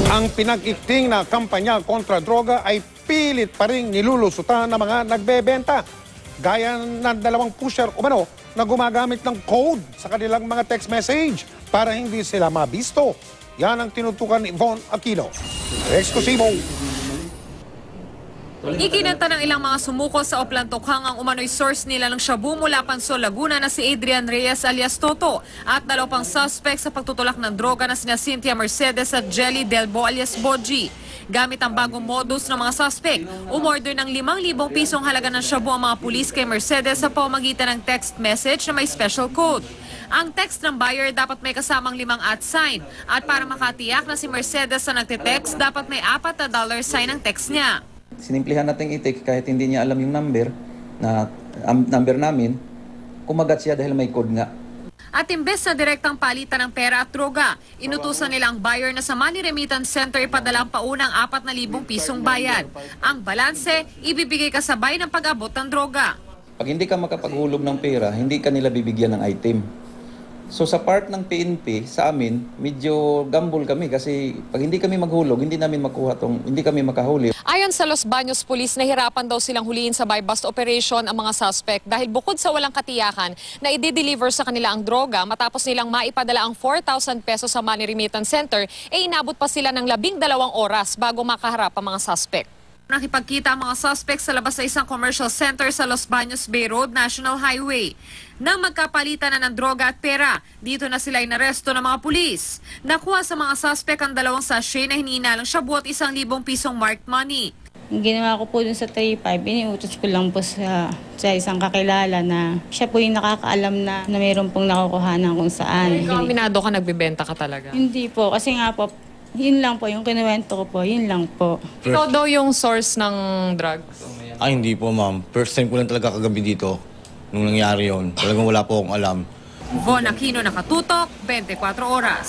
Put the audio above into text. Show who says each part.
Speaker 1: Ang pinag-ikting na kampanya kontra droga ay pilit pa rin nilulusutan ng mga nagbebenta. Gaya ng dalawang pusher umano na gumagamit ng code sa kanilang mga text message para hindi sila mabisto. Yan ang tinutukan ni Von Aquino. Eksklusibo.
Speaker 2: Ikinanta ng ilang mga sumuko sa Oplantokhang ang umano'y source nila ng shabu mula Pansol, Laguna na si Adrian Reyes alias Toto at dalawa pang suspect sa pagtutulak ng droga na sina Cynthia Mercedes at Jelly Delbo alias Boji. Gamit ang bagong modus ng mga suspect, umorder ng 5,000 pisong halaga ng shabu ang mga pulis kay Mercedes sa pamamagitan ng text message na may special code. Ang text ng buyer dapat may kasamang 5 @ at para makatiyak na si Mercedes na nagte-text, dapat may $4 sign ang text niya.
Speaker 3: Sinimplihan natin i-take kahit hindi niya alam yung number namin, kumagat siya dahil may code nga.
Speaker 2: At imbes na direktang palitan ng pera at droga, inutusan nila ang buyer na sa Money Remittance Center ipadala ang paunang 4,000 pisong bayad. Ang balanse, ibibigay kasabay ng pag-abot ng droga.
Speaker 3: Pag hindi ka makapaghulog ng pera, hindi ka nila bibigyan ng item. So sa part ng PNP, sa amin, medyo gamble kami kasi pag hindi kami maghulog, hindi kami makahuli.
Speaker 2: Ayon sa Los Baños Police, nahirapan daw silang huliin sa buy-bust operation ang mga suspect dahil bukod sa walang katiyakan na i-deliver sa kanila ang droga matapos nilang maipadala ang 4,000 pesos sa Money Remittance Center, inabot pa sila ng 12 oras bago makaharap ang mga suspect. Nakipagkita ang mga suspect sa labas sa isang commercial center sa Los Baños Bay Road National Highway. Nang magkapalitan na ng droga at pera, dito na sila inaresto ng mga pulis. Nakuha sa mga suspect ang 2 sachet na hinihinalang shabu at 1,000 pisong marked money.
Speaker 4: Ang ginawa ko po dun sa 3-5, iniutos ko lang po sa isang kakilala na siya po yung nakakaalam na mayroon pong nakukuhanan kung saan.
Speaker 2: Aminado ka, nagbibenta ka talaga?
Speaker 4: Hindi po, kasi nga po, yun lang po, yung kinuwento ko po, yun lang po.
Speaker 2: Ikaw daw yung source ng drugs?
Speaker 5: Ay, hindi po, ma'am. First time ko lang talaga kagabi dito. Nung nangyari yon, talagang wala po akong alam.
Speaker 2: Von Aquino, nakatutok, 24 oras.